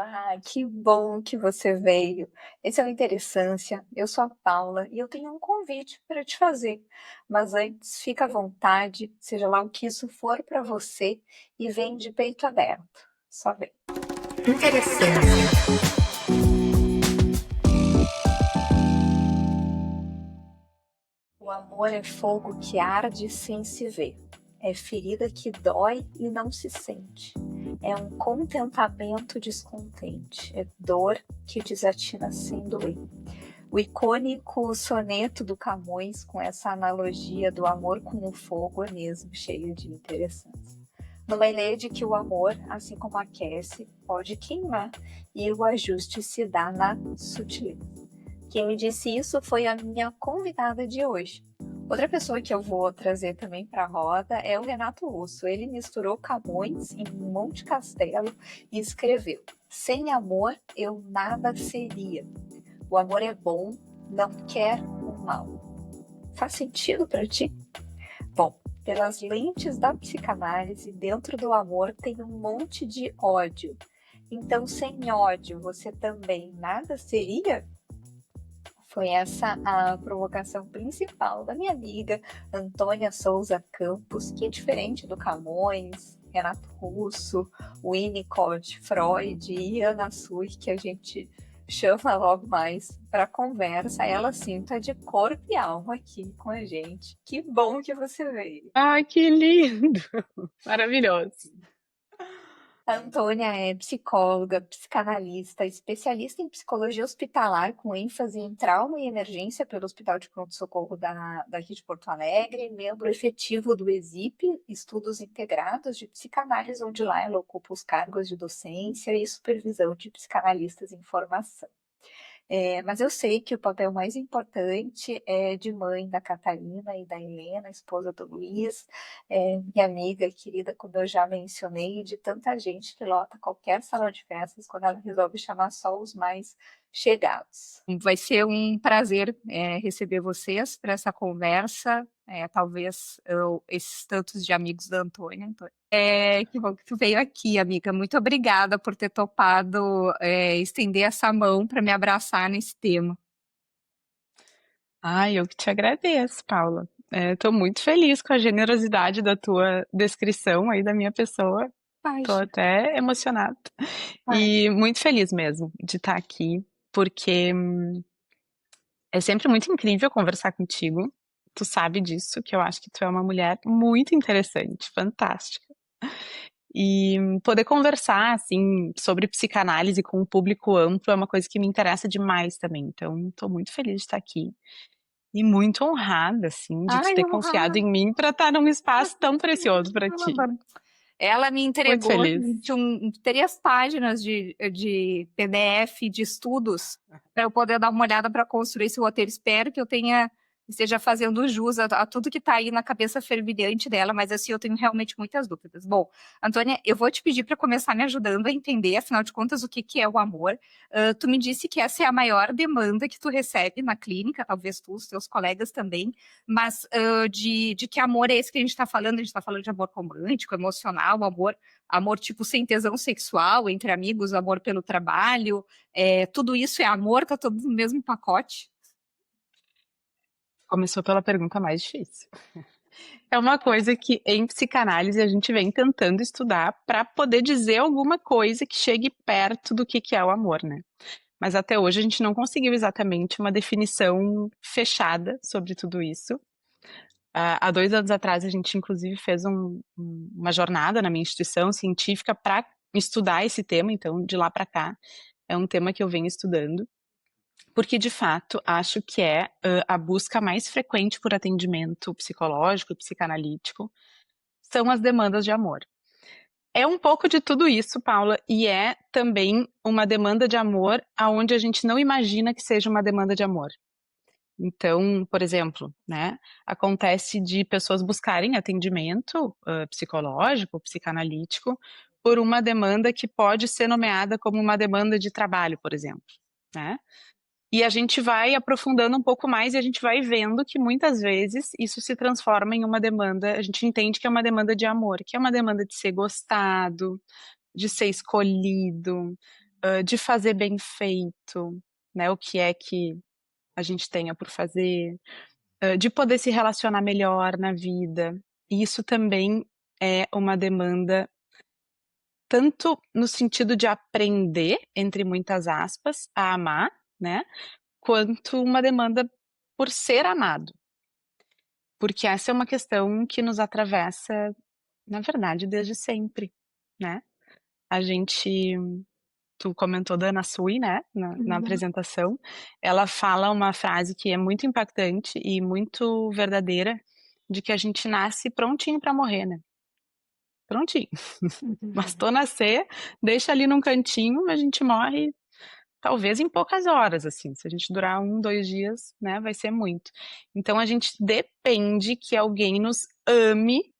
Olá, que bom que você veio. Esse é o Interessância. Eu sou a Paula e eu tenho um convite para te fazer. Mas antes, fica à vontade, seja lá o que isso for para você, e vem de peito aberto. Só vem. Interessância. O amor é fogo que arde sem se ver. É ferida que dói e não se sente. É um contentamento descontente. É dor que desatina sem doer. O icônico soneto do Camões, com essa analogia do amor com o fogo, é mesmo cheio de interessância. Numa ideia de que o amor, assim como aquece, pode queimar, e o ajuste se dá na sutileza. Quem me disse isso foi a minha convidada de hoje. Outra pessoa que eu vou trazer também para a roda é o Renato Russo. Ele misturou Camões em Monte Castelo e escreveu: sem amor eu nada seria. O amor é bom, não quer o mal. Faz sentido para ti? Bom, pelas lentes da psicanálise, dentro do amor tem um monte de ódio. Então, sem ódio, você também nada seria? Foi essa a provocação principal da minha amiga Antônia Souza Campos, que é diferente do Camões, Renato Russo, Winnicott, Freud e Ana Sui, que a gente chama logo mais para conversa. Ela sim tá de corpo e alma aqui com a gente. Que bom que você veio. Ai, que lindo! Maravilhoso. A Antônia é psicóloga, psicanalista, especialista em psicologia hospitalar, com ênfase em trauma e emergência pelo Hospital de Pronto-Socorro daqui de Porto Alegre, membro efetivo do ESIP, Estudos Integrados de Psicanálise, onde lá ela ocupa os cargos de docência e supervisão de psicanalistas em formação. Mas eu sei que o papel mais importante é de mãe da Catarina e da Helena, esposa do Luiz, minha amiga querida, como eu já mencionei, e de tanta gente que lota qualquer salão de festas quando ela resolve chamar só os mais chegados. Vai ser um prazer receber vocês para essa conversa, talvez esses tantos de amigos da Antônia. Que bom que tu veio aqui, amiga. Muito obrigada por ter topado estender essa mão para me abraçar nesse tema. Ai, eu que te agradeço, Paula. Tô muito feliz com a generosidade da tua descrição aí da minha pessoa. Tô Imagina, até emocionada. imagina. E muito feliz mesmo de estar aqui, porque é sempre muito incrível conversar contigo. Tu sabe disso, que eu acho que tu é uma mulher muito interessante, fantástica. E poder conversar, assim, sobre psicanálise com um público amplo é uma coisa que me interessa demais também. Então, estou muito feliz de estar aqui. E muito honrada, assim, de tu Ai, ter confiado honrada. em mim para estar num espaço tão precioso para ti. Ela me Muito entregou feliz. 3 páginas de PDF de estudos para eu poder dar uma olhada para construir esse roteiro. Espero que eu esteja fazendo jus a tudo que está aí na cabeça fervilhante dela, mas assim eu tenho realmente muitas dúvidas. Bom, Antônia, eu vou te pedir para começar me ajudando a entender, afinal de contas, o que que é o amor. Tu me disse que essa é a maior demanda que tu recebe na clínica, talvez tu, os teus colegas também, mas de que amor é esse que a gente está falando? A gente está falando de amor romântico, emocional, amor tipo sem tesão sexual, entre amigos, amor pelo trabalho, tudo isso é amor, tá todo no mesmo pacote? Começou pela pergunta mais difícil. É uma coisa que em psicanálise a gente vem tentando estudar para poder dizer alguma coisa que chegue perto do que é o amor, né? Mas até hoje a gente não conseguiu exatamente uma definição fechada sobre tudo isso. Há 2 anos atrás, a gente inclusive fez uma jornada na minha instituição científica para estudar esse tema, então de lá para cá é um tema que eu venho estudando, porque de fato acho que é a busca mais frequente por atendimento psicológico e psicanalítico são as demandas de amor. É um pouco de tudo isso, Paula, e é também uma demanda de amor aonde a gente não imagina que seja uma demanda de amor. Então, por exemplo, né, acontece de pessoas buscarem atendimento psicológico, psicanalítico, por uma demanda que pode ser nomeada como uma demanda de trabalho, por exemplo, né? E a gente vai aprofundando um pouco mais e a gente vai vendo que muitas vezes isso se transforma em uma demanda, a gente entende que é uma demanda de amor, que é uma demanda de ser gostado, de ser escolhido, de fazer bem feito, né, o que é que a gente tenha por fazer, de poder se relacionar melhor na vida. E isso também é uma demanda tanto no sentido de aprender, entre muitas aspas, a amar, né, quanto uma demanda por ser amado. Porque essa é uma questão que nos atravessa, na verdade, desde sempre, né. A gente Tu comentou da Ana Sui, né, na Uhum. apresentação, ela fala uma frase que é muito impactante e muito verdadeira, de que a gente nasce prontinho pra morrer, né. Prontinho. Bastou nascer, deixa ali num cantinho, a gente morre talvez em poucas horas, assim, se a gente durar 1, 2 dias, né, vai ser muito. Então a gente depende que alguém nos ame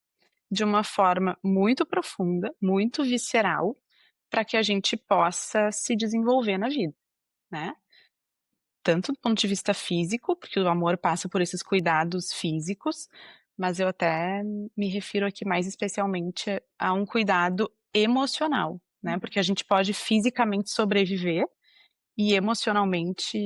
de uma forma muito profunda, muito visceral, para que a gente possa se desenvolver na vida, né. Tanto do ponto de vista físico, porque o amor passa por esses cuidados físicos, mas eu até me refiro aqui mais especialmente a um cuidado emocional, né, porque a gente pode fisicamente sobreviver e emocionalmente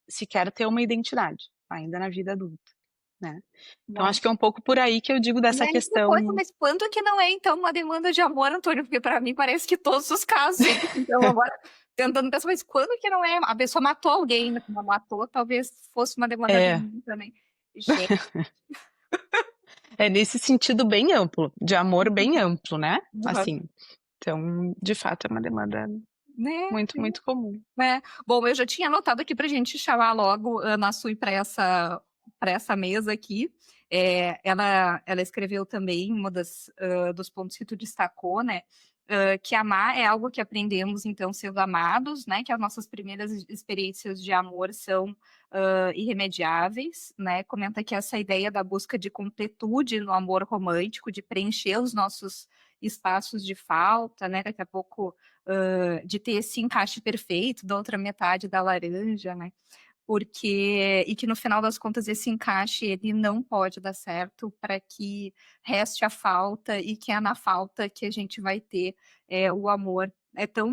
sequer ter uma identidade, ainda na vida adulta, né. Então acho que é Nossa. um pouco por aí que eu digo E dessa aí depois, questão. mas quando que não é então uma demanda de amor, Antônio? Porque pra mim parece que todos os casos é isso. Então agora tentando pensar, mas quando que não é? A pessoa matou alguém, né, não matou, talvez fosse uma demanda de É, amor também. Gente, é nesse sentido bem amplo, de amor bem amplo, né, aham, assim. Então, de fato, é uma demanda né, muito, muito comum. né. Bom, eu já tinha anotado aqui pra gente chamar logo Ana Sui para essa mesa aqui. Ela escreveu também, uma dos pontos que tu destacou, né, que amar é algo que aprendemos, então, sendo amados, né, que as nossas primeiras experiências de amor são, irremediáveis, né. Comenta que essa ideia da busca de completude no amor romântico, de preencher os nossos espaços de falta, né, daqui a pouco de ter esse encaixe perfeito da outra metade da laranja, né? Porque e que no final das contas esse encaixe ele não pode dar certo para que reste a falta e que é na falta que a gente vai ter o amor. É tão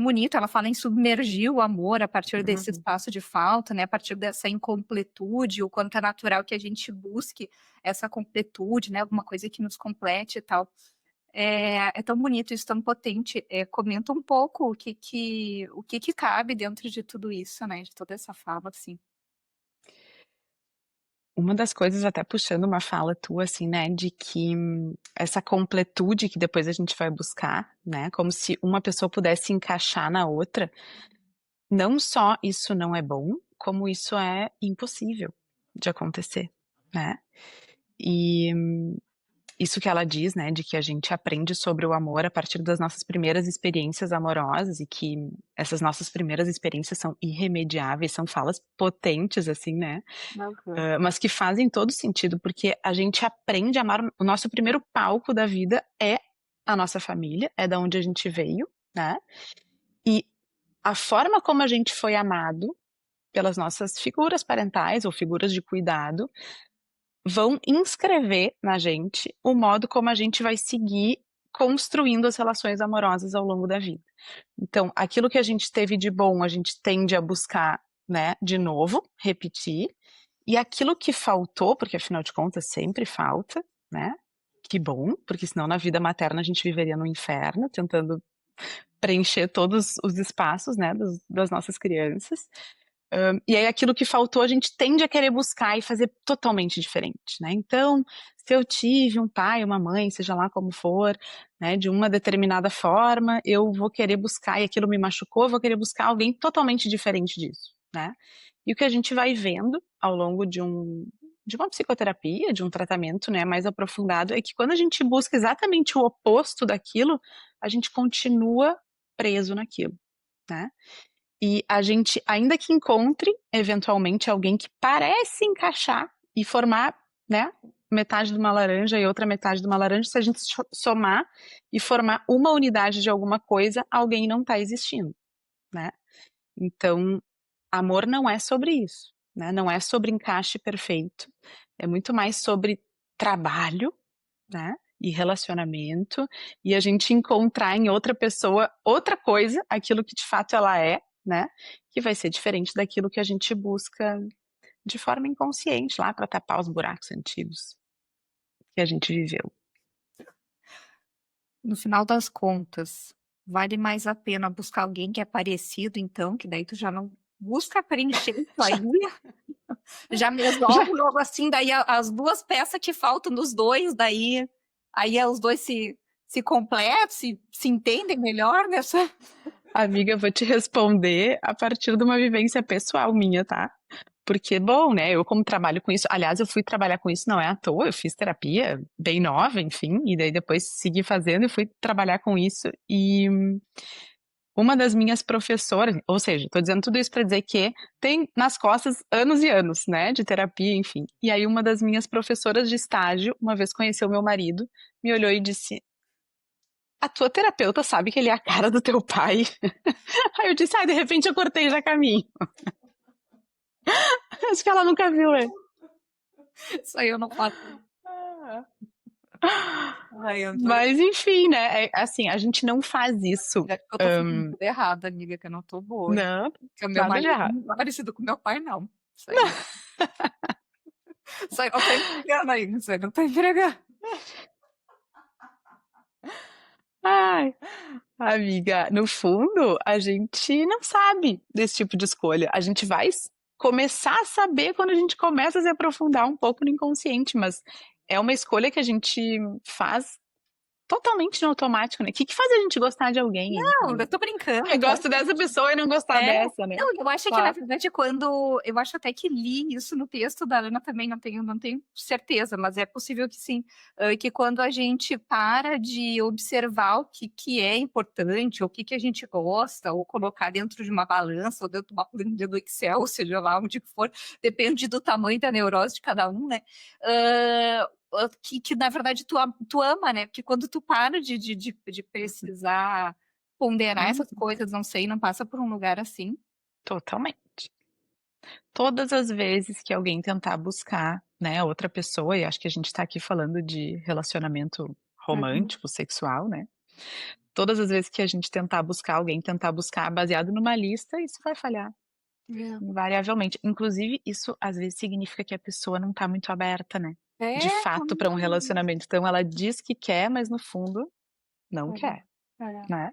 bonito, ela fala em submergir o amor a partir desse Uhum. espaço de falta, né, a partir dessa incompletude, o quanto é natural que a gente busque essa completude, né, alguma coisa que nos complete e tal. É tão bonito isso, tão potente. Comenta um pouco o que que cabe dentro de tudo isso, né, de toda essa fala, assim. Uma das coisas, até puxando uma fala tua, assim, né, de que essa completude que depois a gente vai buscar, né, como se uma pessoa pudesse encaixar na outra, não só isso não é bom, como isso é impossível de acontecer, né. E isso que ela diz, né, de que a gente aprende sobre o amor a partir das nossas primeiras experiências amorosas e que essas nossas primeiras experiências são irremediáveis, são falas potentes, assim, né, Aham. mas que fazem todo sentido, porque a gente aprende a amar o nosso primeiro palco da vida é a nossa família, é da onde a gente veio, né, e a forma como a gente foi amado pelas nossas figuras parentais ou figuras de cuidado vão inscrever na gente o modo como a gente vai seguir construindo as relações amorosas ao longo da vida. Então, aquilo que a gente teve de bom, a gente tende a buscar, né, de novo, repetir, e aquilo que faltou, porque afinal de contas sempre falta, né? Que bom, porque senão na vida materna a gente viveria no inferno, tentando preencher todos os espaços, né, das nossas crianças. E aí aquilo que faltou a gente tende a querer buscar e fazer totalmente diferente, né. Então, se eu tive um pai, uma mãe, seja lá como for, né, de uma determinada forma, eu vou querer buscar e aquilo me machucou, eu vou querer buscar alguém totalmente diferente disso, né. E o que a gente vai vendo ao longo de uma psicoterapia, de um tratamento, né, mais aprofundado, é que quando a gente busca exatamente o oposto daquilo, a gente continua preso naquilo, né. E a gente, ainda que encontre eventualmente alguém que parece encaixar e formar, né, metade de uma laranja e outra metade de uma laranja, se a gente somar e formar uma unidade de alguma coisa, alguém não está existindo, né. Então, amor não é sobre isso, né, não é sobre encaixe perfeito, é muito mais sobre trabalho, né, e relacionamento, e a gente encontrar em outra pessoa outra coisa, aquilo que de fato ela é, né, que vai ser diferente daquilo que a gente busca de forma inconsciente lá para tapar os buracos antigos que a gente viveu. No final das contas, vale mais a pena buscar alguém que é parecido então, que daí tu já não busca preencher isso aí, já Já resolve logo assim, daí as 2 peças que faltam dos 2, daí aí os 2 se completam, se entendem melhor nessa. amiga, eu vou te responder a partir de uma vivência pessoal minha, tá. Porque, bom, né, eu como trabalho com isso aliás, eu fui trabalhar com isso não é à toa, eu fiz terapia bem nova, enfim, e daí depois segui fazendo e fui trabalhar com isso, e uma das minhas professoras ou seja, tô dizendo tudo isso pra dizer que tem nas costas anos e anos, né, de terapia, enfim. E aí uma das minhas professoras de estágio, uma vez conheceu meu marido, me olhou e disse: "A tua terapeuta sabe que ele é a cara do teu pai?" Aí eu disse: "Ai, de repente eu cortei já caminho." Acho que ela nunca viu, é. Isso aí eu não faço. Ai, eu tô Mas enfim, né, assim, a gente não faz isso. acho que eu tô fazendo tudo errado, amiga, que eu não tô boa, hein. Não, Que o meu nada de marido errado. não é parecido com meu pai não. Isso aí isso aí não tá entregando aí, isso aí não tá entregando. Ai, amiga, no fundo, a gente não sabe desse tipo de escolha. A gente vai começar a saber quando a gente começa a se aprofundar um pouco no inconsciente, mas é uma escolha que a gente faz totalmente no automático, né? O que que faz a gente gostar de alguém, hein, Não, eu Camila? tô brincando, Eu claro gosto que dessa pessoa e não gostar é. dessa, né? Não, eu acho que na Claro. verdade quando eu acho até que li isso no texto da Ana também, não tenho certeza, mas é possível que sim, que quando a gente para de observar o que é importante, ou o que a gente gosta, ou colocar dentro de uma balança, ou dentro de uma planilha do Excel, seja lá onde for, depende do tamanho da neurose de cada um, né, que na verdade tu ama, né, porque quando tu para de precisar ponderar essas Uhum, coisas, não sei, não passa por um lugar assim. totalmente. Todas as vezes que alguém tentar buscar, né, outra pessoa, e acho que a gente tá aqui falando de relacionamento Uhum. romântico, sexual, né? Todas as vezes que a gente tentar buscar alguém, tentar buscar baseado numa lista, isso vai falhar, invariavelmente. Inclusive, isso às vezes significa que a pessoa não tá muito aberta, né? De É, fato, para um relacionamento. Então ela diz que quer, mas no fundo não quer, é. né?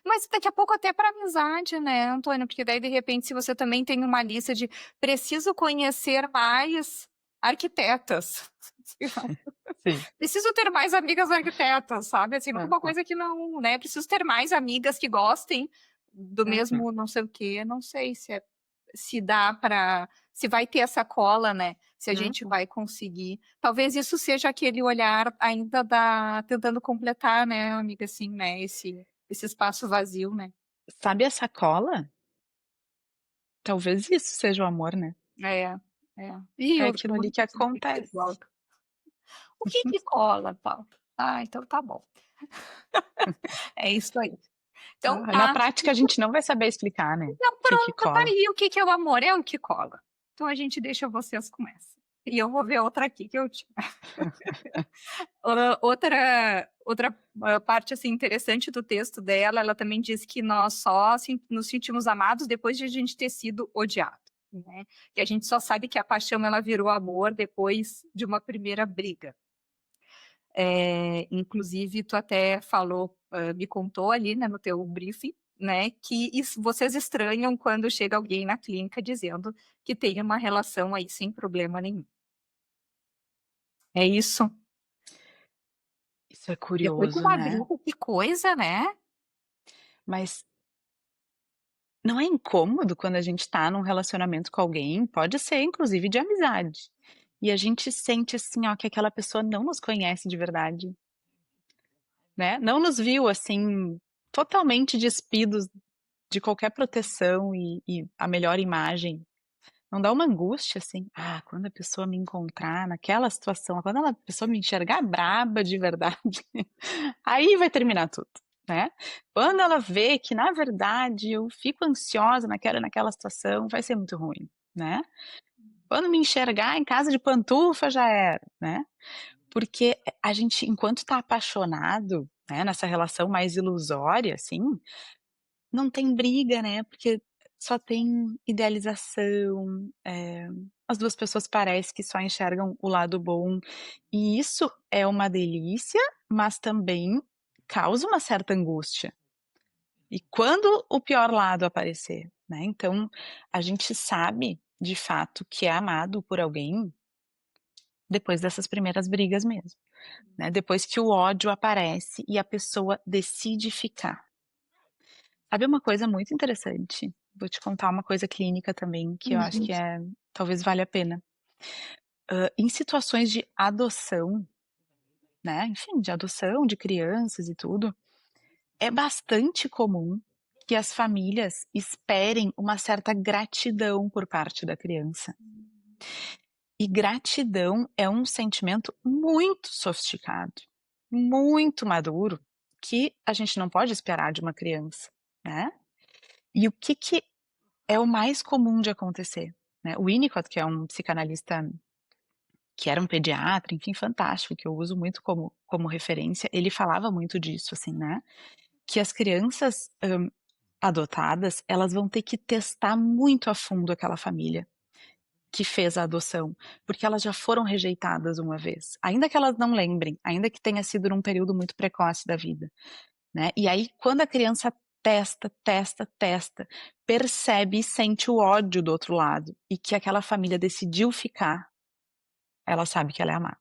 Mas daqui a pouco até para amizade, né, Antônio? Porque daí, de repente, se você também tem uma lista de preciso conhecer mais arquitetas. Sim. Preciso ter mais amigas arquitetas, sabe? Assim, É, alguma coisa que não, né? Preciso ter mais amigas que gostem do uhum, mesmo não sei o quê. Não sei se dá para, se vai ter essa cola, né? Se a gente uhum. vai conseguir. Talvez isso seja aquele olhar ainda da tentando completar, né, amiga, assim, né? Esse espaço vazio, né? Sabe a sacola? Talvez isso seja o amor, né? É, é. E É eu aquilo ali que acontece. o que que cola, Paulo? Ah, então tá bom. É isso aí. Então Ah, na tá. prática a gente não vai saber explicar, né, o Então que pronto, tá cola. aí o que que é o amor, é o que cola. Então a gente deixa vocês com essa. E eu vou ver outra aqui que eu tinha. Outra parte assim interessante do texto dela, ela também diz que nós só nos sentimos amados depois de a gente ter sido odiado, né? Que a gente só sabe que a paixão ela virou amor depois de uma primeira briga. Inclusive, tu até falou, me contou ali, né, no teu briefing, né, que vocês estranham quando chega alguém na clínica dizendo que tem uma relação aí sem problema nenhum. É isso? Isso é Depois de curioso, uma né. briga, que coisa, né? Mas não é incômodo quando a gente tá num relacionamento com alguém, pode ser inclusive de amizade, e a gente sente, assim, ó, que aquela pessoa não nos conhece de verdade, né, não nos viu, assim, totalmente despidos de qualquer proteção e a melhor imagem. Não dá uma angústia, assim? Ah, quando a pessoa me encontrar naquela situação, quando a pessoa me enxergar braba de verdade, aí vai terminar tudo, né. Quando ela vê que, na verdade, eu fico ansiosa naquela situação, vai ser muito ruim, né. Quando me enxergar em casa de pantufa, já era, né. Porque a gente, enquanto tá apaixonado, né, nessa relação mais ilusória, assim, não tem briga, né, porque só tem idealização, as 2 pessoas parece que só enxergam o lado bom, e isso é uma delícia, mas também causa uma certa angústia. E quando o pior lado aparecer, né, então a gente sabe, de fato, que é amado por alguém depois dessas primeiras brigas mesmo, né, depois que o ódio aparece e a pessoa decide ficar. Sabe uma coisa muito interessante? Vou te contar uma coisa clínica também, que eu acho que talvez valha a pena. Em situações de adoção, né, enfim, de adoção de crianças e tudo, é bastante comum que as famílias esperem uma certa gratidão por parte da criança. E gratidão é um sentimento muito sofisticado, muito maduro, que a gente não pode esperar de uma criança, né. E o que é o mais comum de acontecer, né. O Winnicott, que é um psicanalista que era um pediatra, enfim, fantástico, que eu uso muito como referência, ele falava muito disso, assim, né, que as crianças, adotadas, elas vão ter que testar muito a fundo aquela família que fez a adoção, porque elas já foram rejeitadas uma vez, ainda que elas não lembrem, ainda que tenha sido num período muito precoce da vida, né. E aí quando a criança testa, testa, testa, percebe e sente o ódio do outro lado, e que aquela família decidiu ficar, ela sabe que ela é amada.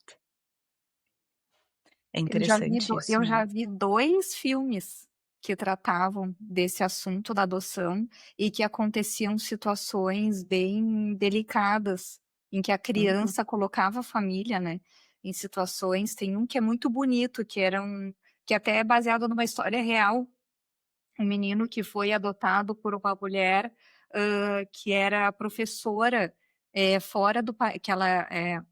É interessante isso, Eu né. já vi 2 filmes que tratavam desse assunto da adoção e que aconteciam situações bem delicadas, em que a Uhum. criança colocava a família, né, em situações. Tem um que é muito bonito, que até é baseado numa história real. Um menino que foi adotado por uma mulher, que era professora, fora do país, que ela,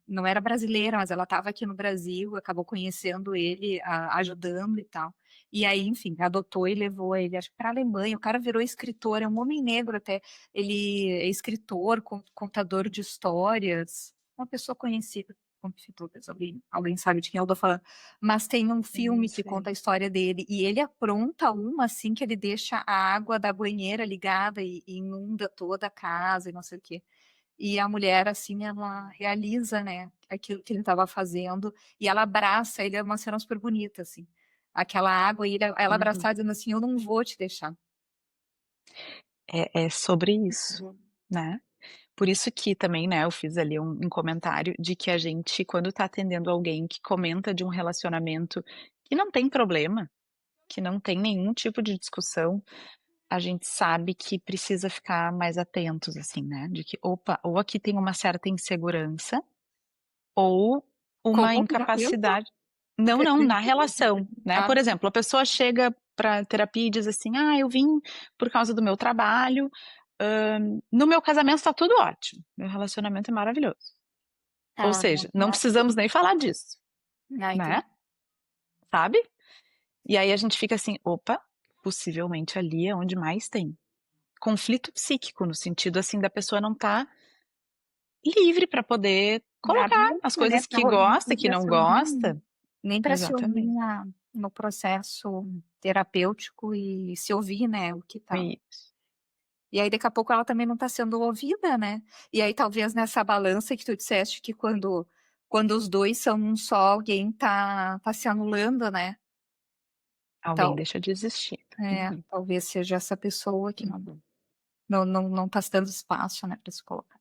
não era brasileira, mas ela estava aqui no Brasil, acabou conhecendo ele, ajudando e tal. E aí, enfim, adotou e levou ele, acho que pra Alemanha. O cara virou escritor, é um homem negro até. Ele é escritor, contador de histórias, uma pessoa conhecida. Talvez alguém sabe de quem eu tô falando. Mas tem um Não filme que sei. conta a história dele, e ele apronta uma, assim, que ele deixa a água da banheira ligada e inunda toda a casa e não sei o quê. E a mulher, assim, ela realiza, né, aquilo que ele estava fazendo, e ela abraça ele. É uma cena super bonita, assim. Aquela água e ela Uhum. abraçada dizendo assim: "Eu não vou te deixar". É sobre isso, Uhum. né. Por isso que também, né, eu fiz ali um comentário de que a gente, quando tá atendendo alguém que comenta de um relacionamento que não tem problema, que não tem nenhum tipo de discussão, a gente sabe que precisa ficar mais atentos, assim, né, de que: "Opa, ou aqui tem uma certa insegurança, ou uma Como terapeuta? incapacidade". Não, não, na relação, né. Ah, Por exemplo, a pessoa chega pra terapia e diz assim: "Ah, eu vim por causa do meu trabalho, no meu casamento tá tudo ótimo, meu relacionamento é maravilhoso". Ou ah, seja, não precisamos nem falar disso, né, entendi. sabe. E aí a gente fica assim: "Opa, possivelmente ali é onde mais tem conflito psíquico", no sentido, assim, da pessoa não tá livre pra poder colocar as Aberta, né, coisas que gosta e que pra não se ouvir, gosta. nem para se ouvir Exatamente. no processo terapêutico e se ouvir, né, o que tá. Isso. E aí daqui a pouco ela também não está sendo ouvida, né. E aí talvez nessa balança que tu disseste que quando os 2 são um só, alguém tá se anulando, né. Alguém Tal deixa de existir. Uhum. talvez seja essa pessoa que Uhum. não tá se dando espaço, né, para se colocar.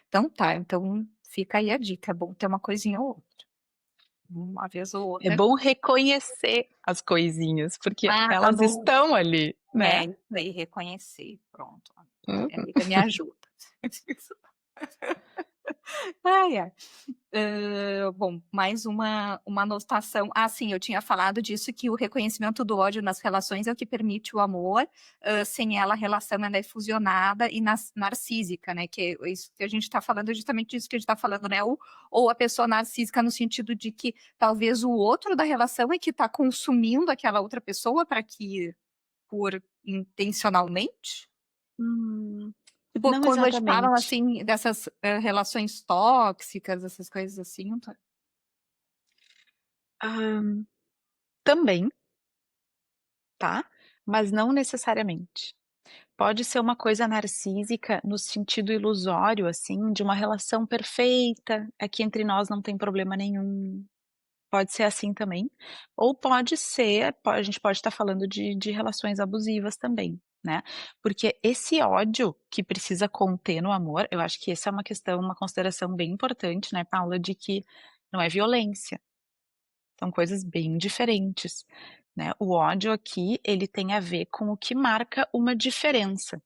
Então tá, então fica aí a dica, é bom ter uma coisinha ou outra, uma vez ou É outra. bom reconhecer as coisinhas, porque Ah, tá elas bom. estão ali, É, né. isso aí, reconhecer, pronto. Minha Uhum. amiga me ajuda. Ai, ai. Bom, mais uma anotação. Ah, sim, eu tinha falado disso, que o reconhecimento do ódio nas relações é o que permite o amor. Sem ela, a relação ela é fusionada e narcísica, né, que é isso que a gente está falando, é justamente isso que a gente está falando, né, ou a pessoa narcísica no sentido de que talvez o outro da relação é que está consumindo aquela outra pessoa para que por intencionalmente? Hum. Tipo, Não quando eles falam, exatamente. assim, dessas, relações tóxicas, essas coisas assim, não tô. Hã, também, tá, mas não necessariamente. Pode ser uma coisa narcísica no sentido ilusório, assim, de uma relação perfeita, aqui entre nós não tem problema nenhum, pode ser assim também, ou pode ser a gente pode estar falando de relações abusivas também, né, porque esse ódio que precisa conter no amor, eu acho que essa é uma questão, uma consideração bem importante, né, Paula, de que não é violência, são coisas bem diferentes, né. O ódio aqui, ele tem a ver com o que marca uma diferença.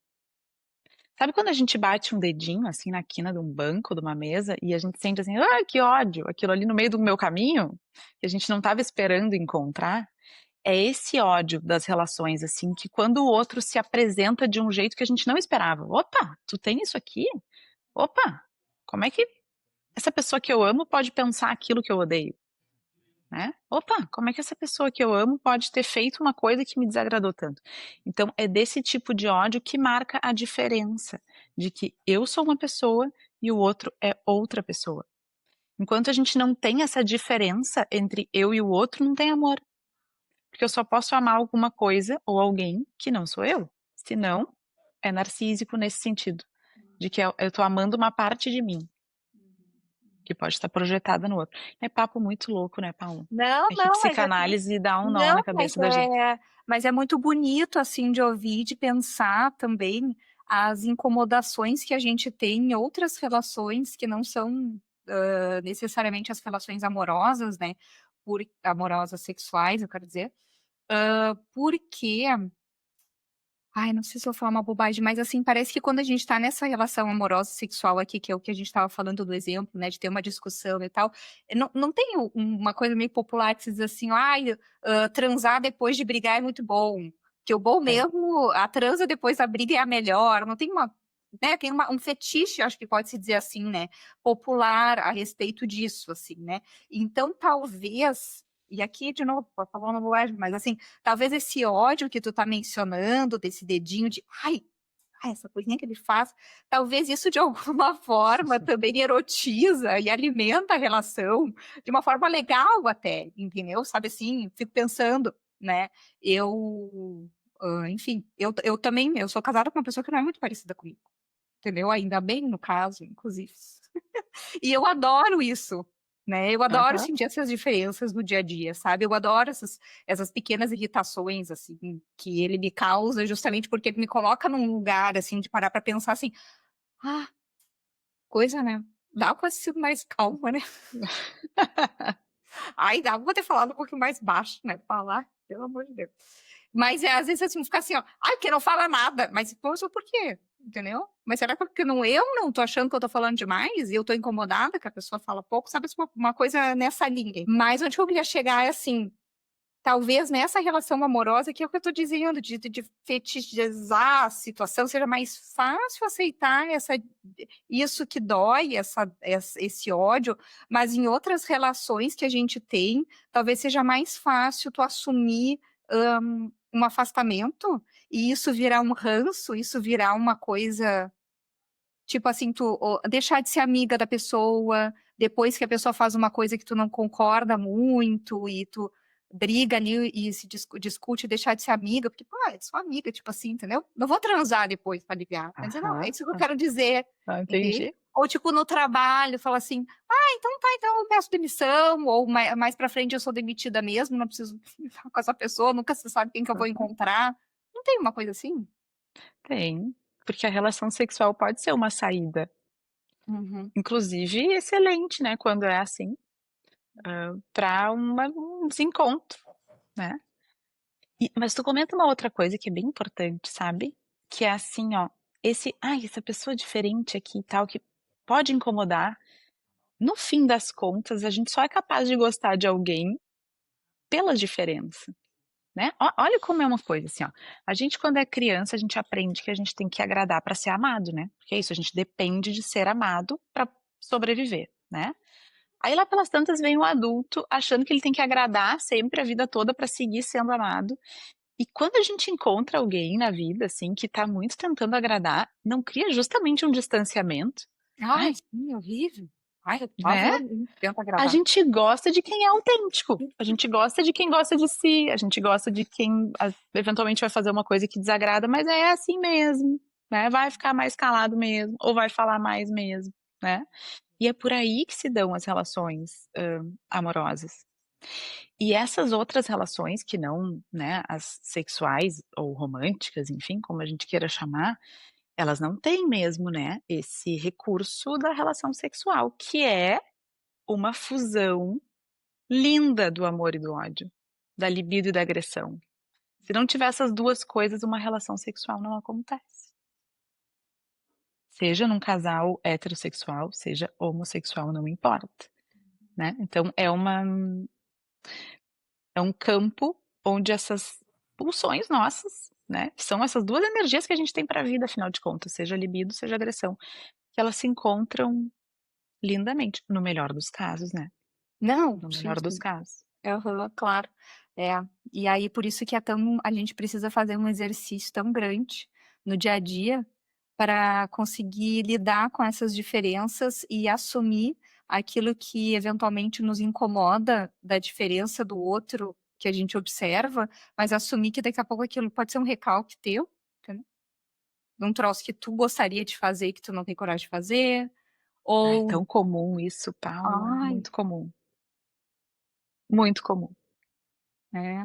Sabe quando a gente bate um dedinho, assim, na quina de um banco, de uma mesa, e a gente sente assim: "Ai, que ódio", aquilo ali no meio do meu caminho, que a gente não estava esperando encontrar, é esse ódio das relações, assim, que quando o outro se apresenta de um jeito que a gente não esperava: "Opa, tu tem isso aqui? Opa, como é que essa pessoa que eu amo pode pensar aquilo que eu odeio?", né. "Opa, como é que essa pessoa que eu amo pode ter feito uma coisa que me desagradou tanto?". Então é desse tipo de ódio que marca a diferença, de que eu sou uma pessoa e o outro é outra pessoa. Enquanto a gente não tem essa diferença entre eu e o outro, não tem amor, porque eu só posso amar alguma coisa ou alguém que não sou eu, senão é narcísico nesse sentido, de que eu tô amando uma parte de mim, que pode estar projetada no outro. É papo muito louco, né, Paula? Não, É que não, mas é psicanálise dá um nó não, na cabeça da gente. mas é muito bonito, assim, de ouvir, de pensar também as incomodações que a gente tem em outras relações que não são, necessariamente as relações amorosas, né, amorosas sexuais, eu quero dizer, porque ai, não sei se eu vou falar uma bobagem, mas, assim, parece que quando a gente tá nessa relação amorosa sexual aqui, que é o que a gente estava falando do exemplo, né, de ter uma discussão e tal, não tem uma coisa meio popular que se diz assim: "Ai, transar depois de brigar é muito bom", que o bom É. mesmo, a transa depois da briga é a melhor, não tem uma, né, tem um fetiche, acho que pode-se dizer assim, né, popular a respeito disso, assim, né. Então talvez, e aqui de novo, posso falar uma bobagem, mas assim, talvez esse ódio que tu tá mencionando, desse dedinho de: "Ai, ai, essa coisinha que ele faz", talvez isso de alguma forma também erotiza e alimenta a relação de uma forma legal até, entendeu? Sabe assim, fico pensando, né, eu, enfim, eu também eu sou casada com uma pessoa que não é muito parecida comigo, entendeu? Ainda bem, no caso, inclusive. E eu adoro isso, né, eu adoro Aham. sentir essas diferenças no dia a dia, sabe, eu adoro essas pequenas irritações, assim, que ele me causa justamente porque ele me coloca num lugar, assim, de parar pra pensar assim: "Ah, coisa, né, dava pra ter sido mais calma, né, ai, dava pra ter falado um pouquinho mais baixo, né, falar, pelo amor de Deus". Mas, às vezes, assim, fica assim, ó: "Ai, porque não fala nada", mas, poxa, por quê? Entendeu? Mas será que é porque eu não tô achando que eu tô falando demais e eu tô incomodada que a pessoa fala pouco? Sabe, assim, uma coisa nessa linha. Mas onde eu queria chegar é assim, talvez nessa relação amorosa, que é o que eu tô dizendo, de fetichizar a situação, seja mais fácil aceitar isso que dói, esse ódio, mas em outras relações que a gente tem, talvez seja mais fácil tu assumir, hã, um afastamento, e isso virar um ranço, isso virar uma coisa, tipo assim, tu deixar de ser amiga da pessoa, depois que a pessoa faz uma coisa que tu não concorda muito e tu briga ali e se discute, deixar de ser amiga, porque, pô, é sua amiga, tipo assim, entendeu? Não vou transar depois pra aliviar, mas não, é Aham. isso que eu quero dizer, Ah, entende? entendi. Ou tipo no trabalho, fala assim: "Ah, então tá, então eu peço demissão", ou mais pra frente eu sou demitida mesmo, não preciso ficar com essa pessoa, nunca se sabe quem que eu vou Aham. encontrar. Não tem uma coisa assim? Tem, porque a relação sexual pode ser uma saída, Uhum. inclusive excelente, né, quando é assim, pra um desencontro, né. Mas tu comenta uma outra coisa que é bem importante, sabe, que é assim, ó, "Ai, essa pessoa diferente aqui e tal, que pode incomodar", no fim das contas, a gente só é capaz de gostar de alguém pela diferença. Né, olha como é uma coisa, assim, ó, a gente quando é criança, a gente aprende que a gente tem que agradar para ser amado, né, porque é isso, a gente depende de ser amado para sobreviver, né. Aí lá pelas tantas vem o adulto achando que ele tem que agradar sempre a vida toda para seguir sendo amado, e quando a gente encontra alguém na vida, assim, que tá muito tentando agradar, não cria justamente um distanciamento? Ai, "Ai, sim, horrível. Ai, por né? favor, tenta A agradar. gente gosta de quem é autêntico. A gente gosta de quem gosta de si. A gente gosta de quem eventualmente vai fazer uma coisa que desagrada, mas é assim mesmo, né? Vai ficar mais calado mesmo, ou vai falar mais mesmo, né? E é por aí que se dão as relações amorosas. E essas outras relações que não, né, as sexuais ou românticas, enfim, como a gente queira chamar, elas não têm mesmo, né, esse recurso da relação sexual, que é uma fusão linda do amor e do ódio, da libido e da agressão. Se não tiver essas duas coisas, uma relação sexual não acontece. Seja num casal heterossexual, seja homossexual, não importa, né? Então é um campo onde essas pulsões nossas, né, são essas duas energias que a gente tem para a vida, afinal de contas, seja libido, seja agressão, que elas se encontram lindamente, no melhor dos casos, né? Não, No sim, melhor dos sim. casos. Aham, claro. É. E aí, por isso que a gente precisa fazer um exercício tão grande no dia a dia para conseguir lidar com essas diferenças e assumir aquilo que eventualmente nos incomoda da diferença do outro que a gente observa, mas assumir que daqui a pouco aquilo pode ser um recalque teu, entendeu? De um troço que tu gostaria de fazer e que tu não tem coragem de fazer, Ai, ou tão comum isso, Paula, ai, muito comum, muito comum. é.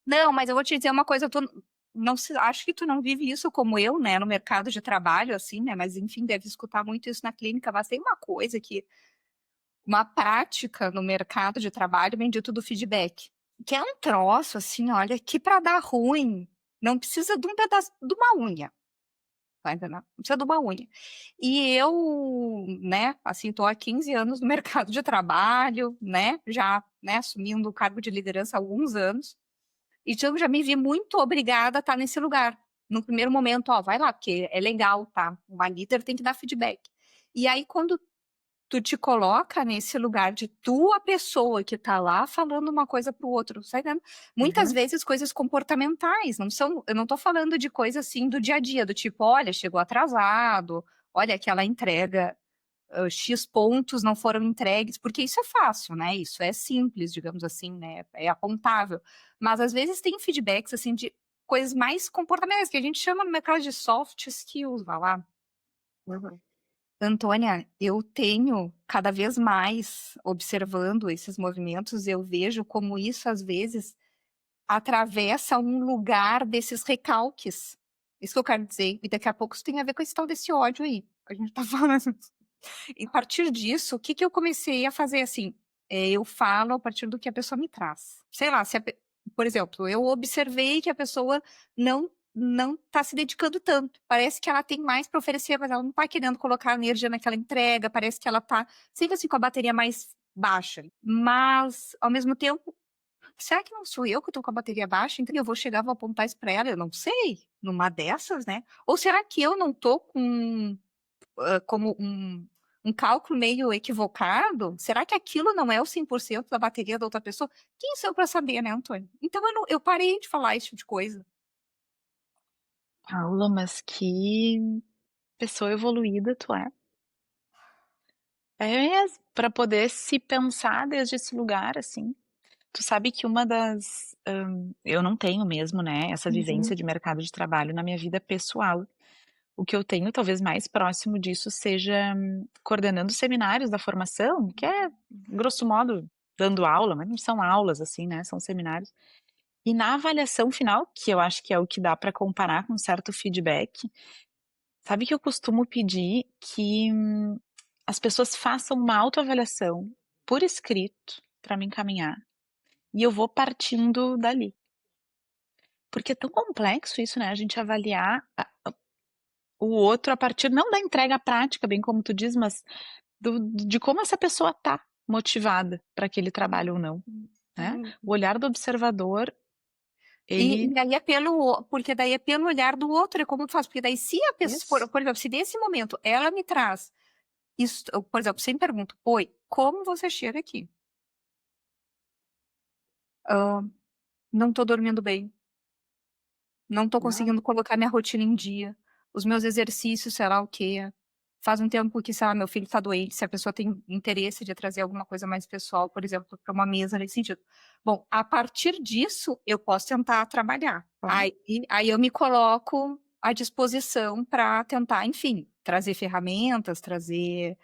Não, mas eu vou te dizer uma coisa, tu não acho que tu não vive isso como eu, né, no mercado de trabalho, assim, né, mas enfim, deve escutar muito isso na clínica, mas tem uma coisa que, uma prática no mercado de trabalho, bendito do feedback, que é um troço, assim, olha, que para dar ruim, não precisa de um pedaço, de uma unha, tá entendendo? Não precisa de uma unha. E eu, né, assim, tô há 15 anos no mercado de trabalho, né, já, né, assumindo o cargo de liderança há alguns anos, então, eu já me vi muito obrigada a estar nesse lugar. No primeiro momento, ó, vai lá, porque é legal, tá? Uma líder tem que dar feedback. E aí, quando tu te coloca nesse lugar de tu, a pessoa que tá lá falando uma coisa pro outro, sabe? Muitas Uhum. vezes coisas comportamentais, não são, eu não tô falando de coisa assim do dia a dia, do tipo, olha, chegou atrasado, olha aquela entrega X pontos não foram entregues, porque isso é fácil, né? Isso é simples, digamos assim, né? É apontável. Mas às vezes tem feedbacks assim de coisas mais comportamentais que a gente chama no mercado de soft skills, vai lá. Uhum. Antônia, eu tenho cada vez mais observando esses movimentos, eu vejo como isso às vezes atravessa um lugar desses recalques. Isso que eu quero dizer. E daqui a pouco isso tem a ver com esse tal desse ódio aí. Que a gente tá falando. E a partir disso, o que que eu comecei a fazer assim? Eu falo a partir do que a pessoa me traz. Sei lá, por exemplo, eu observei que a pessoa não está se dedicando tanto. Parece que ela tem mais para oferecer, mas ela não está querendo colocar energia naquela entrega. Parece que ela está sempre assim com a bateria mais baixa. Mas, ao mesmo tempo, será que não sou eu que estou com a bateria baixa? Então eu vou chegar, vou apontar isso para ela? Eu não sei. Numa dessas, né? Ou será que eu não estou com como um cálculo meio equivocado? Será que aquilo não é o 100% da bateria da outra pessoa? Quem sou eu para saber, né, Antônio? Então eu parei de falar esse tipo de coisa. Paula, mas que pessoa evoluída tu é. É mesmo, para poder se pensar desde esse lugar, assim. Tu sabe que uma das. Eu não tenho mesmo, né, essa Uhum, vivência de mercado de trabalho na minha vida pessoal. O que eu tenho, talvez mais próximo disso, seja coordenando seminários da formação, que é, grosso modo, dando aula, mas não são aulas, assim, né, são seminários. E na avaliação final, que eu acho que é o que dá para comparar com um certo feedback, sabe que eu costumo pedir que as pessoas façam uma autoavaliação por escrito para me encaminhar. E eu vou partindo dali. Porque é tão complexo isso, né? A gente avaliar o outro a partir não da entrega prática, bem como tu diz, mas de como essa pessoa tá motivada para aquele trabalho ou não, né? uhum. O olhar do observador, E ele... daí porque daí é pelo olhar do outro, é como tu faz, porque daí se a pessoa, Isso. por exemplo, se nesse momento ela me traz isso, por exemplo, você me pergunta, oi, como você chega aqui? Ah, não tô dormindo bem, não tô Ah, conseguindo colocar minha rotina em dia, os meus exercícios, sei lá o quê. faz um tempo que, sei lá, meu filho tá doente, se a pessoa tem interesse de trazer alguma coisa mais pessoal, por exemplo, para uma mesa nesse sentido. Bom, a partir disso, eu posso tentar trabalhar. Claro. Aí eu me coloco à disposição para tentar, enfim, trazer ferramentas, trazer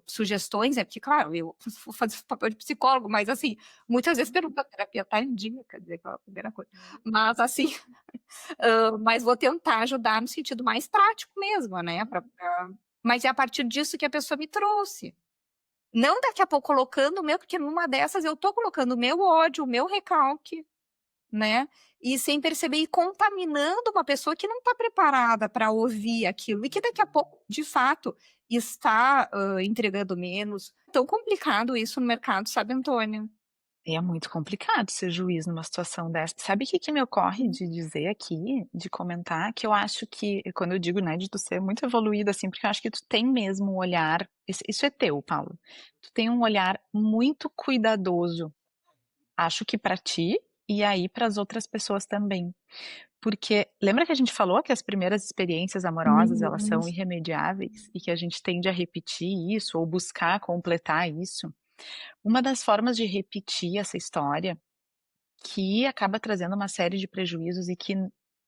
sugestões, porque, claro, eu vou fazer papel de psicólogo, mas, assim, muitas vezes pergunto, a terapia tá em dia, quer dizer, aquela primeira coisa. Mas, assim, mas vou tentar ajudar no sentido mais prático mesmo, né? Mas é a partir disso que a pessoa me trouxe. Não daqui a pouco colocando o meu, porque numa dessas eu tô colocando o meu ódio, o meu recalque, né? E sem perceber, e contaminando uma pessoa que não está preparada para ouvir aquilo, e que daqui a pouco, de fato, está entregando menos. Tão complicado isso no mercado, sabe, Antônio? E é muito complicado ser juiz numa situação dessa. Sabe o que que me ocorre de dizer aqui, de comentar? Que eu acho que, quando eu digo, né, de tu ser muito evoluída, assim, porque eu acho que tu tem mesmo um olhar, isso é teu, Paulo. Tu tem um olhar muito cuidadoso, acho que pra ti e aí para as outras pessoas também. Porque lembra que a gente falou que as primeiras experiências amorosas, elas Uhum. são irremediáveis e que a gente tende a repetir isso ou buscar completar isso? Uma das formas de repetir essa história, que acaba trazendo uma série de prejuízos e que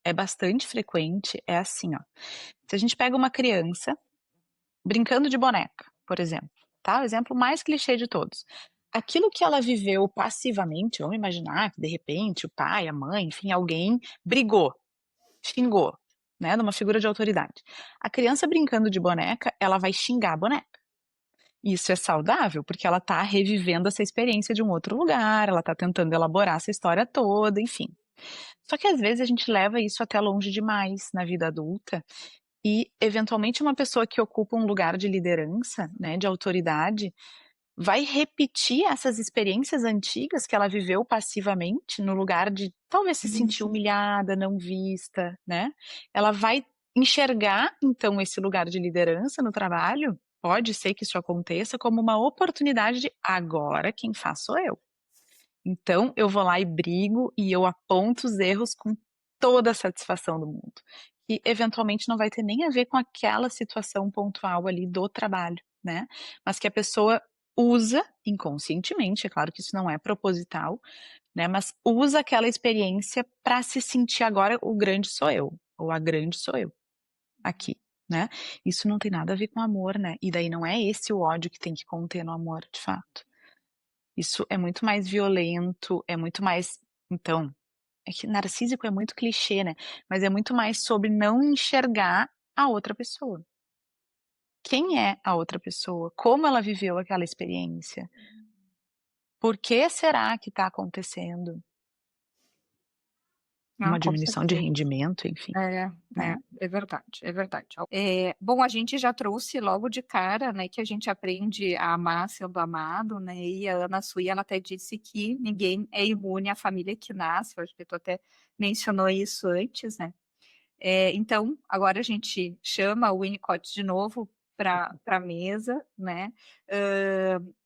é bastante frequente, é assim, ó. Se a gente pega uma criança brincando de boneca, por exemplo, tá? O exemplo mais clichê de todos. Aquilo que ela viveu passivamente, vamos imaginar que de repente o pai, a mãe, enfim, alguém brigou, xingou, né, numa figura de autoridade. A criança brincando de boneca, ela vai xingar a boneca. Isso é saudável, porque ela tá revivendo essa experiência de um outro lugar, ela tá tentando elaborar essa história toda, enfim. Só que às vezes a gente leva isso até longe demais na vida adulta e, eventualmente, uma pessoa que ocupa um lugar de liderança, né, de autoridade, vai repetir essas experiências antigas que ela viveu passivamente, no lugar de talvez se sentir humilhada, não vista, né? Ela vai enxergar, então, esse lugar de liderança no trabalho, pode ser que isso aconteça, como uma oportunidade de agora quem faz sou eu. Então, eu vou lá e brigo e eu aponto os erros com toda a satisfação do mundo. E eventualmente não vai ter nem a ver com aquela situação pontual ali do trabalho, né? Mas que a pessoa usa inconscientemente, é claro que isso não é proposital, né? Mas usa aquela experiência para se sentir agora o grande sou eu, ou a grande sou eu aqui, né? Isso não tem nada a ver com amor, né? E daí não é esse o ódio que tem que conter no amor, de fato. Isso é muito mais violento, é muito mais. Então, é que narcísico é muito clichê, né? Mas é muito mais sobre não enxergar a outra pessoa. Quem é a outra pessoa? Como ela viveu aquela experiência? Por que será que está acontecendo? Ah, Uma com diminuição de certeza. rendimento, enfim, né? É verdade, é verdade. Bom, a gente já trouxe logo de cara, né, que a gente aprende a amar sendo amado, né, e a Ana Sui, ela até disse que ninguém é imune à família que nasce, eu acho que tu até mencionou isso antes, né. Então, agora a gente chama o Winnicott de novo para a mesa, né,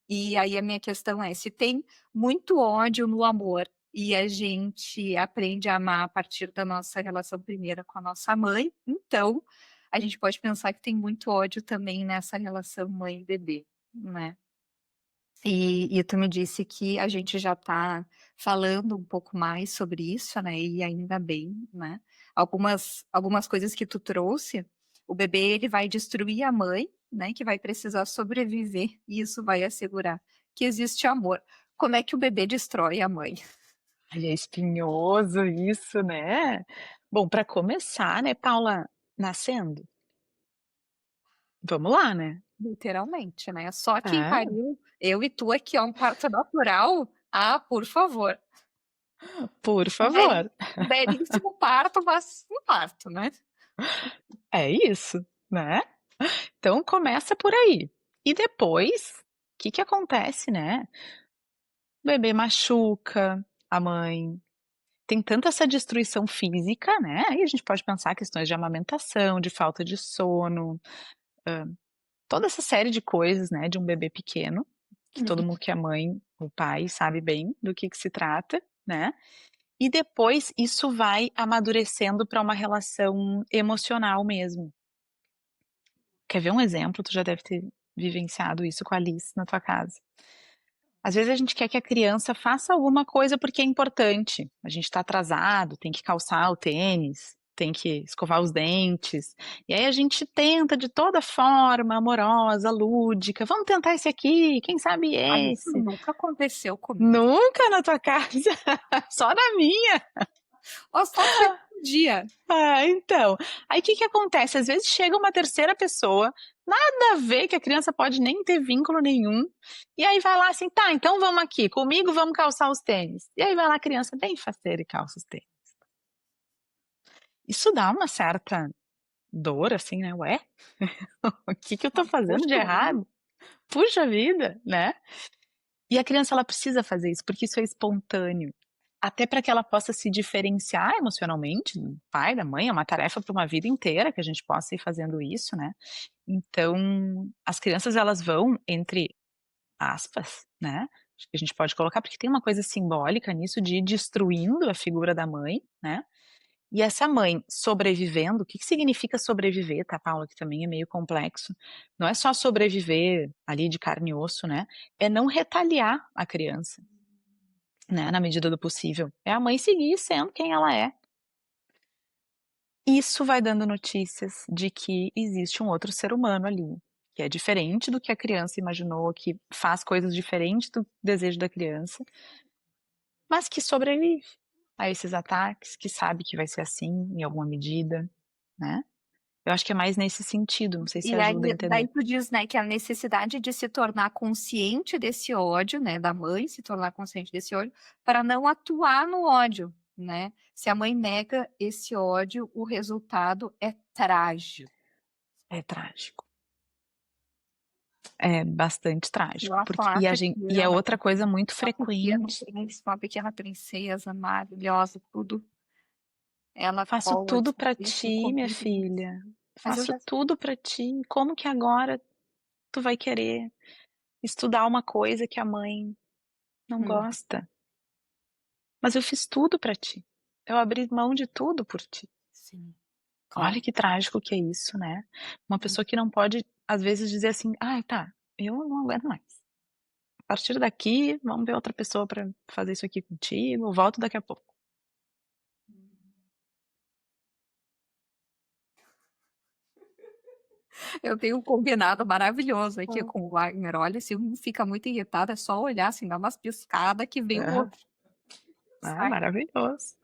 e aí a minha questão é, se tem muito ódio no amor e a gente aprende a amar a partir da nossa relação primeira com a nossa mãe, então a gente pode pensar que tem muito ódio também nessa relação mãe e bebê, né. E tu me disse que a gente já está falando um pouco mais sobre isso, né, e ainda bem, né. Algumas coisas que tu trouxe, o bebê ele vai destruir a mãe, né, que vai precisar sobreviver, e isso vai assegurar que existe amor. Como é que o bebê destrói a mãe? Ai, é espinhoso isso, né? Bom, para começar, né, Paula, nascendo. Vamos lá, né? Literalmente, né, só quem É, pariu eu e tu aqui, ó, um parto natural, por favor. por Um favor. belíssimo parto, mas um parto, né. É isso, né? Então começa por aí. E depois, o que que acontece, né? O bebê machuca a mãe. Tem tanta essa destruição física, né? Aí a gente pode pensar questões de amamentação, de falta de sono, toda essa série de coisas, né, de um bebê pequeno, que todo mundo que é mãe, o pai, sabe bem do que se trata, né? E depois isso vai amadurecendo para uma relação emocional mesmo. Quer ver um exemplo? Tu já deve ter vivenciado isso com a Alice na tua casa. Às vezes a gente quer que a criança faça alguma coisa porque é importante. A gente está atrasado, tem que calçar o tênis, tem que escovar os dentes. E aí a gente tenta de toda forma, amorosa, lúdica. Vamos tentar esse aqui, quem sabe Olha, isso esse? nunca aconteceu comigo. Nunca na tua casa, só na minha. Ou só foi um dia. Ah, então. Aí o que que acontece? Às vezes chega uma terceira pessoa, nada a ver, que a criança pode nem ter vínculo nenhum, e aí vai lá assim, tá, então vamos aqui, comigo vamos calçar os tênis. E aí vai lá a criança bem faceira e calça os tênis. Isso dá uma certa dor, assim, né? Ué, o que que eu tô fazendo de Poxa vida. errado? Puxa vida, né? E a criança, ela precisa fazer isso, porque isso é espontâneo. Até para que ela possa se diferenciar emocionalmente do pai, da mãe, é uma tarefa para uma vida inteira que a gente possa ir fazendo isso, né? Então, as crianças, elas vão, entre aspas, né? Acho que a gente pode colocar, porque tem uma coisa simbólica nisso de ir destruindo a figura da mãe, né? E essa mãe sobrevivendo, o que que significa sobreviver, tá, Paula? Que também é meio complexo. Não é só sobreviver ali de carne e osso, né? É não retaliar a criança, né? Na medida do possível. É a mãe seguir sendo quem ela é. Isso vai dando notícias de que existe um outro ser humano ali, que é diferente do que a criança imaginou, que faz coisas diferentes do desejo da criança, mas que sobrevive a esses ataques, que sabe que vai ser assim em alguma medida, né? Eu acho que é mais nesse sentido, não sei se E aí, ajuda a daí entender. tu diz, né, que a necessidade de se tornar consciente desse ódio, né, da mãe se tornar consciente desse ódio, para não atuar no ódio, né? Se a mãe nega esse ódio, o resultado é trágico. É trágico. É bastante Eu trágico, acho porque e a gente, que e é ela outra coisa muito uma pequena frequente. príncipe, uma pequena princesa maravilhosa, tudo. Ela Faço cola tudo de pra isso ti, minha comigo, filha. mas eu Faço já tudo pra ti. Como que agora tu vai querer estudar uma coisa que a mãe não hum, gosta? Mas eu fiz tudo pra ti. Eu abri mão de tudo por ti. sim, claro. Olha que trágico que é isso, né? Uma pessoa que não pode, às vezes, dizer assim: ah, tá, eu não aguento mais. A partir daqui, vamos ver outra pessoa pra fazer isso aqui contigo. Eu volto daqui a pouco. Eu tenho um combinado maravilhoso aqui Hum. com o Wagner. Olha, se um fica muito irritado, é só olhar assim, dar umas piscadas que vem o É, outro. ah, Sai. maravilhoso.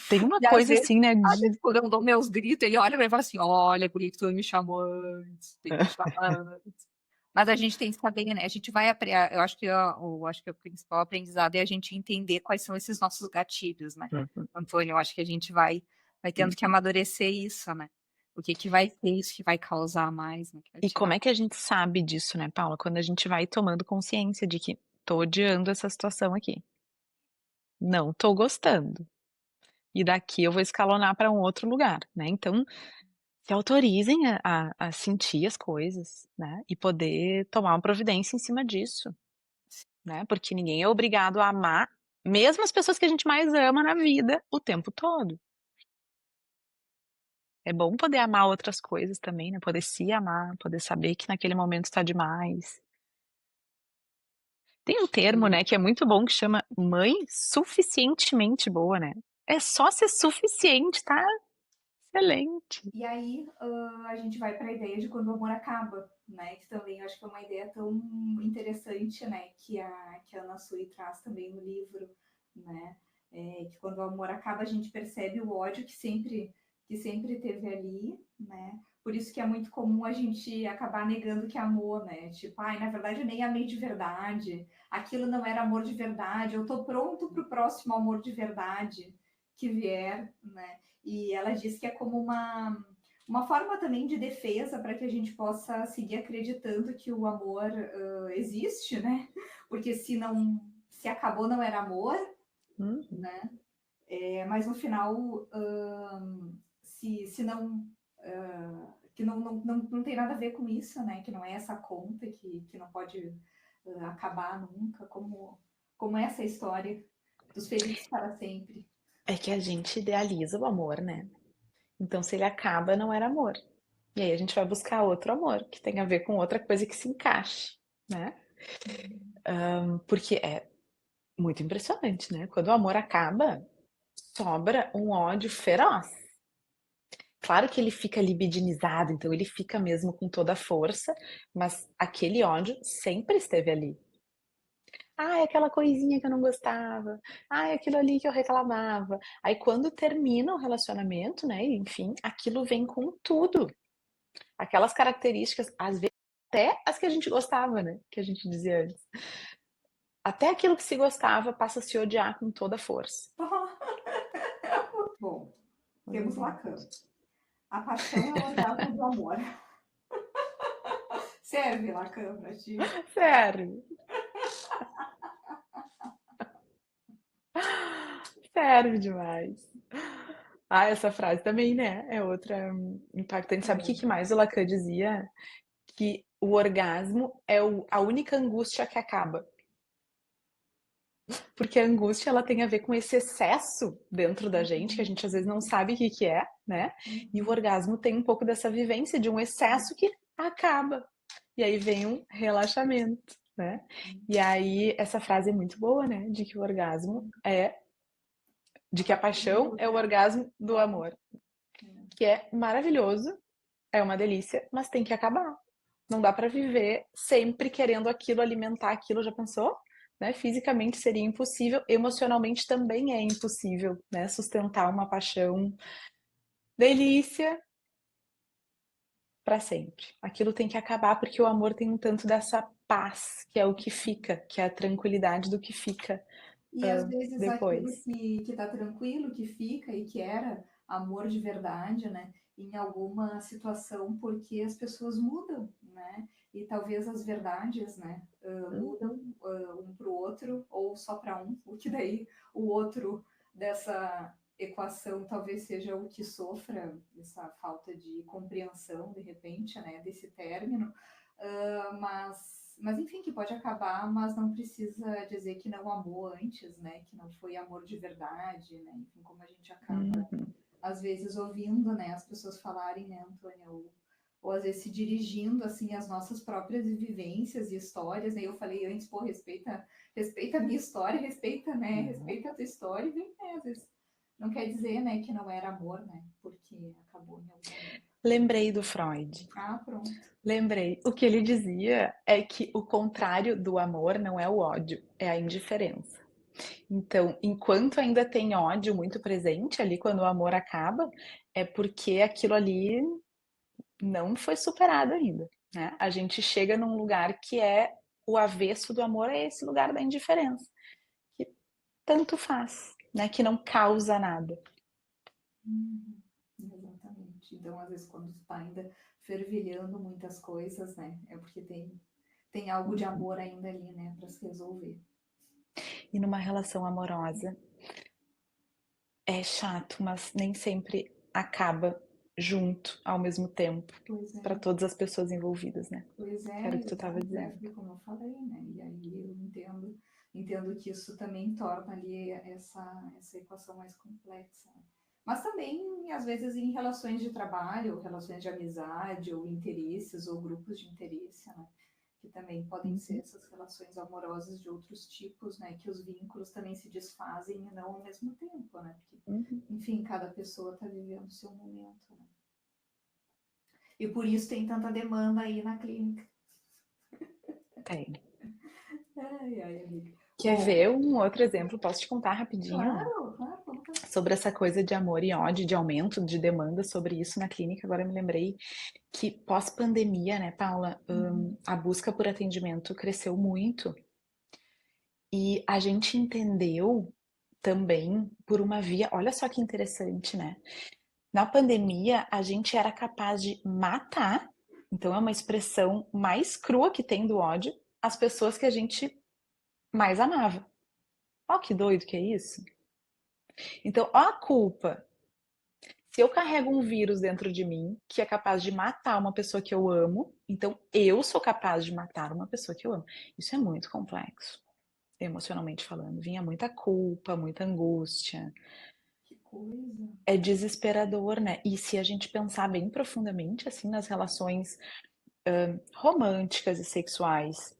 Tem uma E coisa assim, né? às vezes, quando eu dou meus gritos, ele olha pra mim e fala assim: olha, por que que tu me chamou antes? Tem que me chamar antes. Mas a gente tem que saber, né? A gente vai aprender. Eu acho que o principal aprendizado é a gente entender quais são esses nossos gatilhos, né? Uhum. Antônio, eu acho que a gente vai tendo que amadurecer isso, né? O que que vai ser isso que vai causar mais, né? Que vai E como tirar. é que a gente sabe disso, né, Paula? Quando a gente vai tomando consciência de que tô odiando essa situação aqui. Não tô gostando. E daqui eu vou escalonar para um outro lugar, né? Então, se autorizem a sentir as coisas, né? E poder tomar uma providência em cima disso, né? Porque ninguém é obrigado a amar, mesmo as pessoas que a gente mais ama na vida, o tempo todo. É bom poder amar outras coisas também, né? Poder se amar, poder saber que naquele momento está demais. Tem um termo, né, que é muito bom que chama mãe suficientemente boa, né? É só ser suficiente, tá? Excelente. E aí a gente vai para a ideia de quando o amor acaba, né? Que também eu acho que é uma ideia tão interessante, né? Que a Ana Sui traz também no livro, né? Que quando o amor acaba a gente percebe o ódio que sempre teve ali, né? Por isso que é muito comum a gente acabar negando que amou, né? Tipo, ai, na verdade eu nem amei de verdade, aquilo não era amor de verdade, eu tô pronto pro próximo amor de verdade que vier, né? E ela diz que é como uma forma também de defesa para que a gente possa seguir acreditando que o amor existe, né? Porque se acabou não era amor, Uhum. né? Mas no final, se não, que não tem nada a ver com isso, né? Que não é essa conta que não pode acabar nunca, como essa história dos felizes para sempre. É que a gente idealiza o amor, né? Então, se ele acaba, não era amor. E aí a gente vai buscar outro amor, que tem a ver com outra coisa que se encaixe, né? Porque é muito impressionante, né? Quando o amor acaba, sobra um ódio feroz. Claro que ele fica libidinizado, então ele fica mesmo com toda a força, mas aquele ódio sempre esteve ali. Ai, aquela coisinha que eu não gostava. Ai, aquilo ali que eu reclamava. Aí quando termina o relacionamento, né, enfim, aquilo vem com tudo. Aquelas características, às vezes até as que a gente gostava, né, que a gente dizia antes. Até aquilo que se gostava passa a se odiar com toda a força. Bom, temos Lacan. A paixão é o orgasmo do amor. Serve Lacan pra ti? Sério. Serve demais. Ah, essa frase também, né? É outra impactante. Sabe o que mais o Lacan dizia? Que o orgasmo é a única angústia que acaba. Porque a angústia ela tem a ver com esse excesso dentro da gente, que a gente às vezes não sabe o que que é, né? E o orgasmo tem um pouco dessa vivência de um excesso que acaba. E aí vem um relaxamento, né? E aí essa frase é muito boa, né? De que a paixão é o orgasmo do amor, que é maravilhoso, é uma delícia, mas tem que acabar. Não dá para viver sempre querendo aquilo, alimentar aquilo, já pensou? Né? Fisicamente seria impossível, emocionalmente também é impossível, né? Sustentar uma paixão delícia para sempre. Aquilo tem que acabar porque o amor tem um tanto dessa paz, que é o que fica, que é a tranquilidade do que fica E às vezes aquilo depois. que tá tranquilo, que fica e que era amor de verdade, né? Em alguma situação, porque as pessoas mudam, né? E talvez as verdades, né, mudam um para o outro ou só para um, o que daí o outro dessa equação talvez seja o que sofra essa falta de compreensão de repente, né, desse término, mas enfim, que pode acabar, mas não precisa dizer que não amou antes, né? Que não foi amor de verdade, né? Enfim, como a gente acaba, Uhum. às vezes, ouvindo, né, as pessoas falarem, né, Antônia, ou às vezes se dirigindo, assim, às nossas próprias vivências e histórias, né? Eu falei antes, pô, respeita a minha história, respeita, né? Respeita a tua história, e vem, né? Às vezes não quer dizer, né, que não era amor, né? Porque acabou em algum momento. Lembrei do Freud. Ah, pronto. Lembrei. O que ele dizia é que o contrário do amor não é o ódio, é a indiferença. Então, enquanto ainda tem ódio muito presente ali, quando o amor acaba, é porque aquilo ali não foi superado ainda, né? A gente chega num lugar que é o avesso do amor, é esse lugar da indiferença, que tanto faz, né? Que não causa nada. Exatamente. Então, às vezes, quando está ainda fervilhando muitas coisas, né? É porque tem algo de amor ainda ali, né, para se resolver. E numa relação amorosa é chato, mas nem sempre acaba junto ao mesmo tempo Pois é, para todas as pessoas envolvidas, né? pois Que era o é, que tu estava exato, é, dizendo. foi como eu falei, né? E aí eu entendo que isso também torna ali essa equação mais complexa. Né? Mas também, às vezes, em relações de trabalho, relações de amizade, ou interesses, ou grupos de interesse, né? Que também podem ser Uhum, essas relações amorosas de outros tipos, né? Que os vínculos também se desfazem e não ao mesmo tempo, né? Porque, uhum. enfim, cada pessoa está vivendo o seu momento, né? E por isso tem tanta demanda aí na clínica. Tem. Ai, ai, amiga. Quer Bom, ver um outro exemplo? Posso te contar rapidinho claro, claro, vamos lá. sobre essa coisa de amor e ódio, de aumento de demanda sobre isso na clínica? Agora eu me lembrei que pós-pandemia, né, Paula, a busca por atendimento cresceu muito e a gente entendeu também por uma via. Olha só que interessante, né? Na pandemia, a gente era capaz de matar, então é uma expressão mais crua que tem do ódio, as pessoas que a gente mais amava. Ó, que doido que é isso. Então, ó a culpa. Se eu carrego um vírus dentro de mim que é capaz de matar uma pessoa que eu amo, então eu sou capaz de matar uma pessoa que eu amo. Isso é muito complexo, emocionalmente falando. Vinha muita culpa, muita angústia. coisa. É desesperador, né? E se a gente pensar bem profundamente, assim, nas relações românticas e sexuais,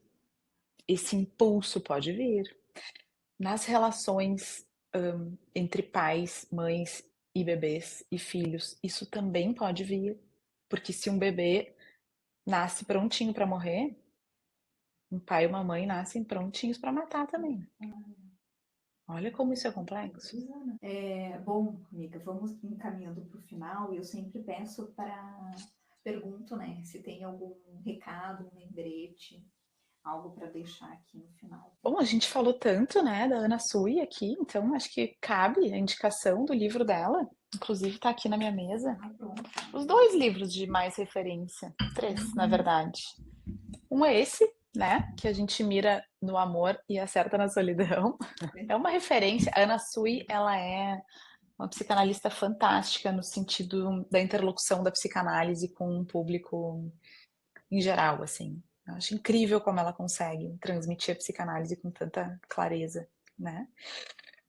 esse impulso pode vir. Nas relações entre pais, mães e bebês e filhos, isso também pode vir. Porque se um bebê nasce prontinho para morrer, um pai e uma mãe nascem prontinhos para matar também. Olha como isso é complexo. Bom, amiga, vamos encaminhando para o final e eu sempre pergunto, né, se tem algum recado, um lembrete, algo para deixar aqui no final. Bom, a gente falou tanto, né, da Ana Sui aqui, então acho que cabe a indicação do livro dela. Inclusive está aqui na minha mesa. Pronto. Os 2 livros de mais referência, 3, na verdade. Um é esse, né, que a gente mira no amor e acerta na solidão. É uma referência. A Ana Sui, ela é uma psicanalista fantástica no sentido da interlocução da psicanálise com o público em geral, assim. Eu acho incrível como ela consegue transmitir a psicanálise com tanta clareza, né?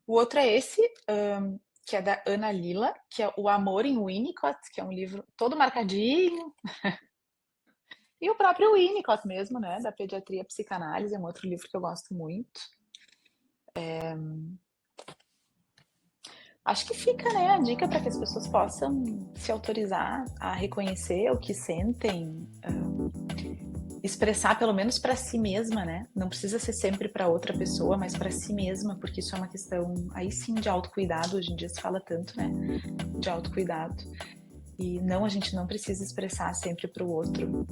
O outro é esse, que é da Ana Lila, que é O Amor em Winnicott, que é um livro todo marcadinho. E o próprio Winnicott mesmo, né? Da Pediatria Psicanálise, é um outro livro que eu gosto muito. Acho que fica, né, a dica para que as pessoas possam se autorizar a reconhecer o que sentem, expressar pelo menos para si mesma, né? Não precisa ser sempre para outra pessoa, mas para si mesma, porque isso é uma questão aí sim de autocuidado. Hoje em dia se fala tanto, né, de autocuidado. E não, a gente não precisa expressar sempre para o outro.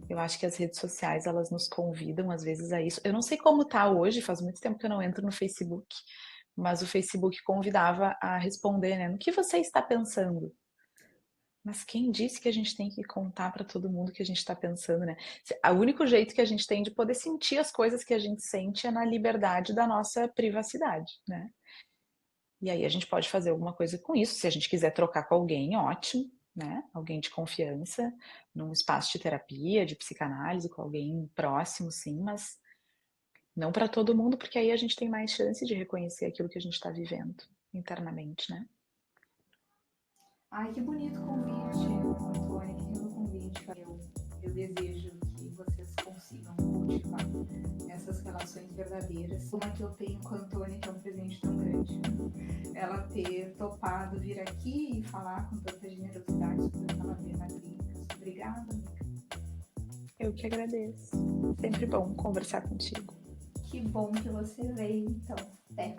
Eu acho que as redes sociais, elas nos convidam às vezes a isso. Eu não sei como tá hoje, faz muito tempo que eu não entro no Facebook, mas o Facebook convidava a responder, né? No que você está pensando? Mas quem disse que a gente tem que contar para todo mundo o que a gente está pensando, né? O único jeito que a gente tem de poder sentir as coisas que a gente sente é na liberdade da nossa privacidade, né? E aí a gente pode fazer alguma coisa com isso. Se a gente quiser trocar com alguém, ótimo, né? Alguém de confiança, num espaço de terapia, de psicanálise, com alguém próximo, sim, mas não para todo mundo, porque aí a gente tem mais chance de reconhecer aquilo que a gente está vivendo internamente, né? Ai, que bonito convite, Antônia, que lindo convite. Eu desejo que vocês consigam cultivar essas relações verdadeiras. Uma que eu tenho com a Antônia, que é um presente tão grande. Ela ter topado vir aqui e falar com tanta generosidade sobre o que ela vê na clínica. Obrigada, amiga. Eu que agradeço. Sempre bom conversar contigo. Que bom que você veio, então. Até.